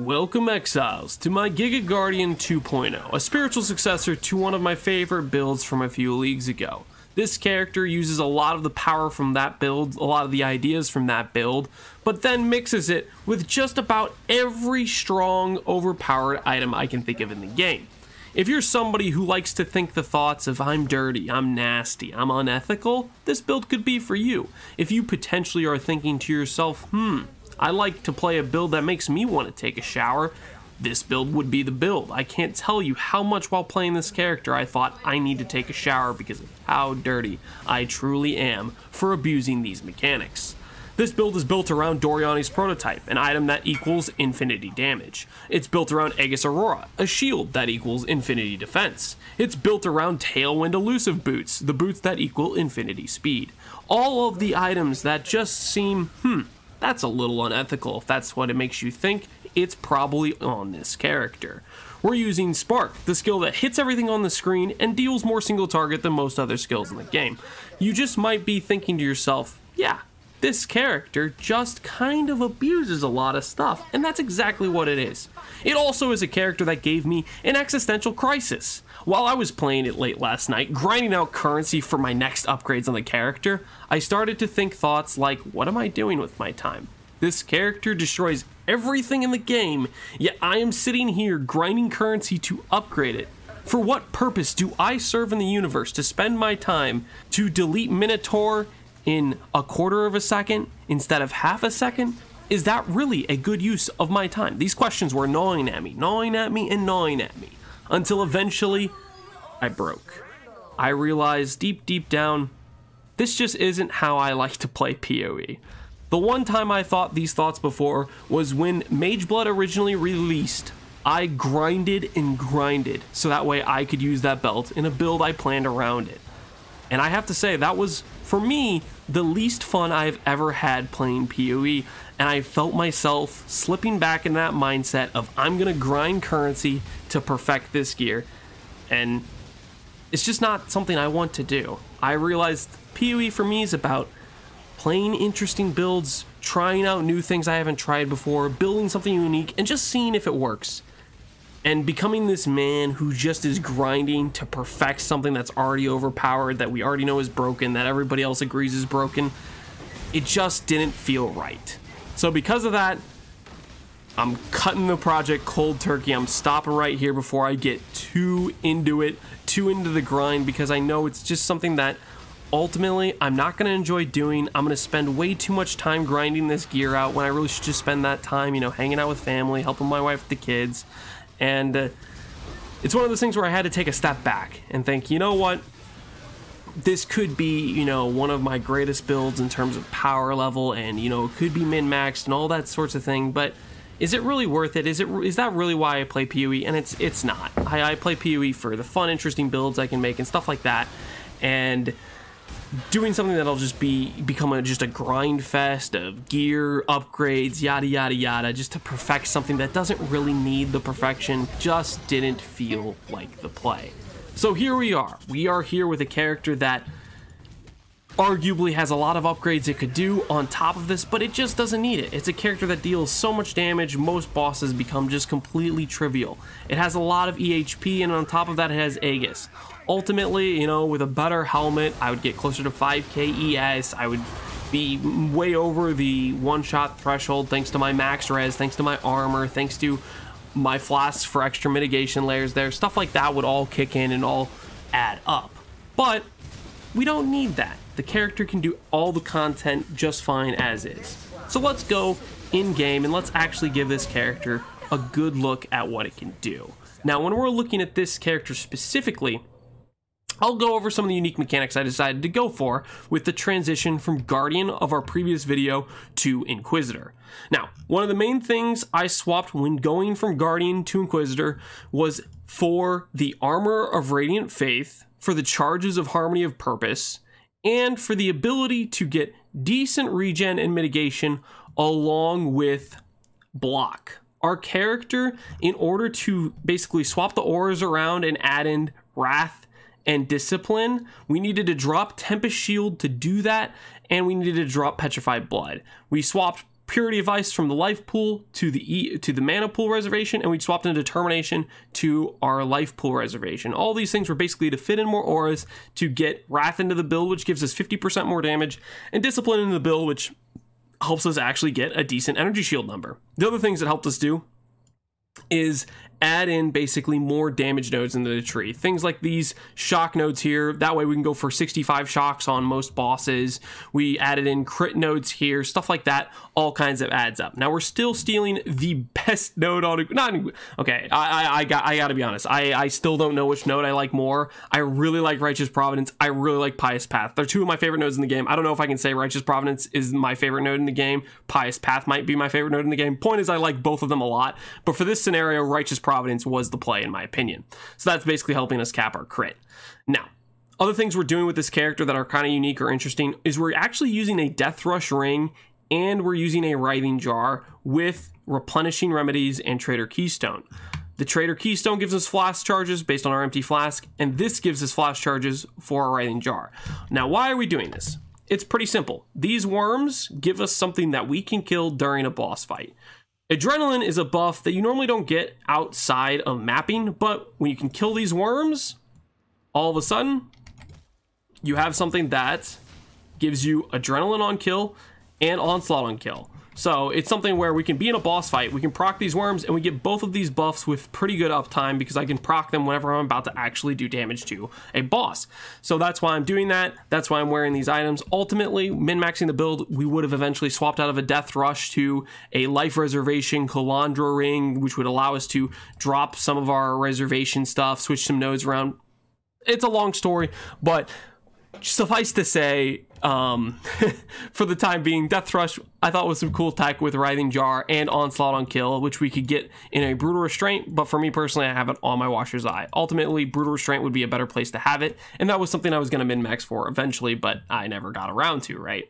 Welcome Exiles to my Giga Guardian 2.0, a spiritual successor to one of my favorite builds from a few leagues ago. This character uses a lot of the power from that build, a lot of the ideas from that build, but then mixes it with just about every strong, overpowered item I can think of in the game. If you're somebody who likes to think the thoughts of I'm dirty, I'm nasty, I'm unethical, this build could be for you. If you potentially are thinking to yourself, I like to play a build that makes me want to take a shower, this build would be the build. I can't tell you how much while playing this character I thought I need to take a shower because of how dirty I truly am for abusing these mechanics. This build is built around Doryani's prototype, an item that equals infinity damage. It's built around Aegis Aurora, a shield that equals infinity defense. It's built around Tailwind Elusive boots, the boots that equal infinity speed. All of the items that just seem, that's a little unethical. If that's what it makes you think, it's probably on this character. We're using Spark, the skill that hits everything on the screen and deals more single target than most other skills in the game. You just might be thinking to yourself, yeah, this character just kind of abuses a lot of stuff, and that's exactly what it is. It also is a character that gave me an existential crisis. While I was playing it late last night, grinding out currency for my next upgrades on the character, I started to think thoughts like, what am I doing with my time? This character destroys everything in the game, yet I am sitting here grinding currency to upgrade it. For what purpose do I serve in the universe to spend my time to delete Minotaur in a quarter of a second instead of half a second? Is that really a good use of my time? These questions were gnawing at me, until eventually I broke. I realized deep down, this just isn't how I like to play PoE. The one time I thought these thoughts before was when Mageblood originally released. I grinded and grinded so that way I could use that belt in a build I planned around it. And I have to say, that was, for me, the least fun I've ever had playing PoE, and I felt myself slipping back in that mindset of I'm gonna grind currency to perfect this gear, and it's just not something I want to do. I realized PoE for me is about playing interesting builds, trying out new things I haven't tried before, building something unique, and just seeing if it works. And becoming this man who just is grinding to perfect something that's already overpowered, that we already know is broken, that everybody else agrees is broken, it just didn't feel right. So because of that, I'm cutting the project cold turkey. I'm stopping right here before I get too into it, too into the grind, because I know it's just something that ultimately I'm not going to enjoy doing. I'm going to spend way too much time grinding this gear out when I really should just spend that time, hanging out with family, helping my wife with the kids. And it's one of those things where I had to take a step back and think, you know what, this could be, one of my greatest builds in terms of power level, and, it could be min-maxed and all that sorts of thing, but is it really worth it? Is that really why I play PoE? And it's not. I play PoE for the fun, interesting builds I can make and stuff like that, and doing something that'll just become just a grind fest of gear, upgrades, yada yada yada, just to perfect something that doesn't really need the perfection, just didn't feel like the play. So here we are. We are here with a character that arguably has a lot of upgrades it could do on top of this, but it just doesn't need it. It's a character that deals so much damage, most bosses become just completely trivial. It has a lot of EHP, and on top of that it has Aegis. Ultimately, with a better helmet, I would get closer to 5k ES. I would be way over the one-shot threshold thanks to my max res, thanks to my armor, thanks to my flasks for extra mitigation layers there. Stuff like that would all kick in and all add up. But we don't need that. The character can do all the content just fine as is. So let's go in-game and let's actually give this character a good look at what it can do. Now, when we're looking at this character specifically, I'll go over some of the unique mechanics I decided to go for with the transition from Guardian of our previous video to Inquisitor. Now, one of the main things I swapped when going from Guardian to Inquisitor was for the Armor of Radiant Faith, for the Charges of Harmony of Purpose, and for the ability to get decent regen and mitigation along with block. Our character, in order to basically swap the auras around and add in Wrath and Discipline, we needed to drop Tempest Shield to do that, and we needed to drop Petrified Blood. We swapped Purity of Ice from the life pool to the mana pool reservation, and we swapped in Determination to our life pool reservation. All these things were basically to fit in more auras, to get Wrath into the build, which gives us 50% more damage, and Discipline into the build, which helps us actually get a decent energy shield number. The other things it helped us do is add in basically more damage nodes into the tree. Things like these shock nodes here. That way we can go for 65 shocks on most bosses. We added in crit nodes here, stuff like that. All kinds of adds up. Now we're still stealing the best node on. Okay, I gotta be honest. I still don't know which node I like more. I really like Righteous Providence. I really like Pious Path. They're two of my favorite nodes in the game. I don't know if I can say Righteous Providence is my favorite node in the game. Pious Path might be my favorite node in the game. Point is, I like both of them a lot. But for this scenario, Righteous Providence was the play in my opinion. So that's basically helping us cap our crit. Now, other things we're doing with this character that are kind of unique or interesting is we're actually using a Death Rush ring, and we're using a Writhing Jar with Replenishing Remedies and Trader Keystone. The Trader Keystone gives us flask charges based on our empty flask, and this gives us flask charges for our Writhing Jar. Now, why are we doing this? It's pretty simple. These worms give us something that we can kill during a boss fight. Adrenaline is a buff that you normally don't get outside of mapping, but when you can kill these worms, all of a sudden, you have something that gives you adrenaline on kill and onslaught on kill. So it's something where we can be in a boss fight, we can proc these worms, and we get both of these buffs with pretty good uptime because I can proc them whenever I'm about to actually do damage to a boss. So that's why I'm doing that. That's why I'm wearing these items. Ultimately, min-maxing the build, we would have eventually swapped out of a Death Rush to a Life Reservation Kalandra ring, which would allow us to drop some of our reservation stuff, switch some nodes around. It's a long story, but suffice to say, for the time being, Death Rush I thought was some cool tech with Writhing Jar and Onslaught on Kill, which we could get in a Brutal Restraint, but for me personally, I have it on my Washer's Eye. Ultimately, Brutal Restraint would be a better place to have it, and that was something I was going to min-max for eventually, but I never got around to, right?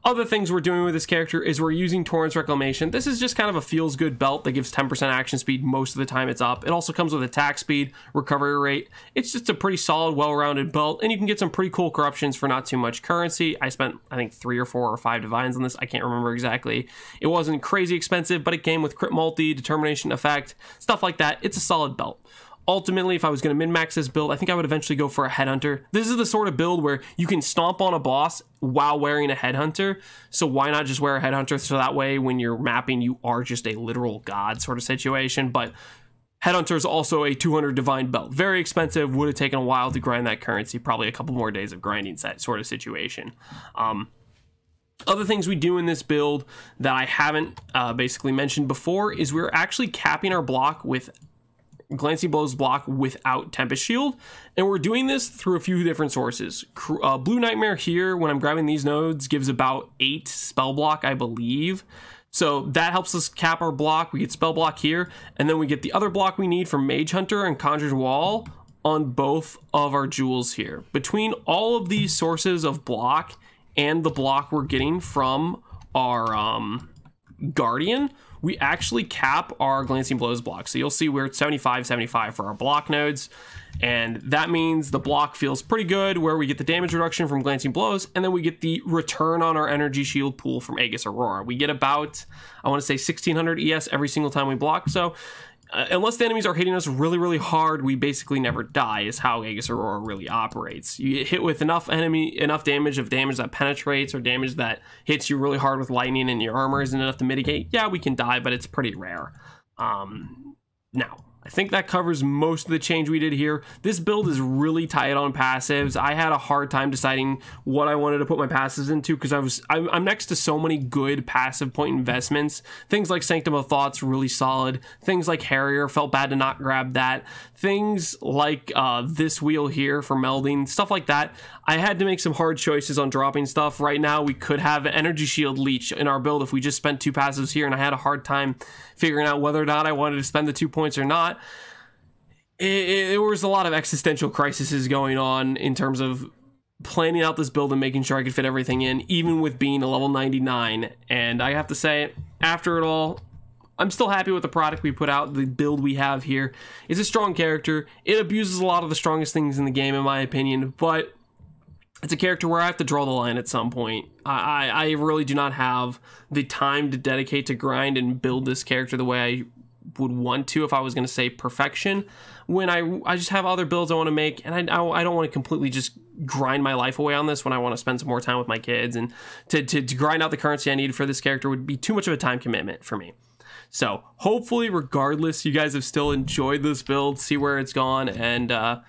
Other things we're doing with this character is we're using Torrent's Reclamation. This is just kind of a feels-good belt that gives 10% action speed most of the time it's up. It also comes with attack speed, recovery rate. It's just a pretty solid, well-rounded belt, and you can get some pretty cool corruptions for not too much currency. I spent, I think, 3 or 4 or 5 divines on this. I can't remember exactly. It wasn't crazy expensive, but it came with crit multi, determination effect, stuff like that. It's a solid belt. Ultimately, if I was going to min-max this build, I think I would eventually go for a Headhunter. This is the sort of build where you can stomp on a boss while wearing a Headhunter, so why not just wear a Headhunter so that way when you're mapping, you are just a literal god sort of situation. But Headhunter is also a 200 divine belt. Very expensive, would have taken a while to grind that currency, probably a couple more days of grinding set sort of situation. Other things we do in this build that I haven't basically mentioned before is we're actually capping our block with Glancing Blows block without Tempest Shield, and we're doing this through a few different sources. Blue Nightmare here, when I'm grabbing these nodes, gives about 8 spell block, I believe. So that helps us cap our block. We get spell block here, and then we get the other block we need from Mage Hunter and Conjure's Wall on both of our jewels here. Between all of these sources of block and the block we're getting from our Guardian, we actually cap our Glancing Blows block. So you'll see we're at 75-75 for our block nodes, and that means the block feels pretty good where we get the damage reduction from Glancing Blows, and then we get the return on our energy shield pool from Aegis Aurora. We get about, I want to say 1600 ES every single time we block, so unless the enemies are hitting us really, really hard, we basically never die, is how Aegis Aurora really operates. You get hit with enough damage that penetrates, or damage that hits you really hard with lightning and your armor isn't enough to mitigate. Yeah, we can die, but it's pretty rare. Now, I think that covers most of the change we did here. This build is really tight on passives. I had a hard time deciding what I wanted to put my passives into because I'm next to so many good passive point investments. Things like Sanctum of Thought's really solid. Things like Harrier, felt bad to not grab that. Things like this wheel here for melding, stuff like that. I had to make some hard choices on dropping stuff. Right now, we could have an Energy Shield Leech in our build if we just spent 2 passives here, and I had a hard time figuring out whether or not I wanted to spend the 2 points or not. There was a lot of existential crises going on in terms of planning out this build and making sure I could fit everything in, even with being a level 99. And I have to say, after it all, I'm still happy with the product we put out. The build we have here is a strong character. It abuses a lot of the strongest things in the game, in my opinion, but it's a character where I have to draw the line at some point. I really do not have the time to dedicate to grind and build this character the way I would want to if I was going to say perfection, when I just have other builds I want to make, and I don't want to completely just grind my life away on this when I want to spend some more time with my kids, and to grind out the currency I need for this character would be too much of a time commitment for me. So hopefully, regardless, you guys have still enjoyed this build, see where it's gone, and I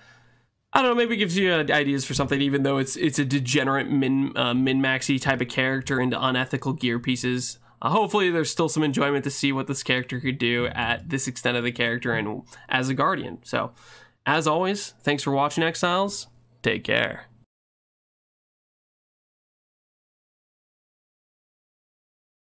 don't know, maybe it gives you ideas for something, even though it's a degenerate min-maxy type of character into unethical gear pieces. Hopefully there's still some enjoyment to see what this character could do at this extent of the character and as a Guardian. So, as always, thanks for watching, Exiles. Take care.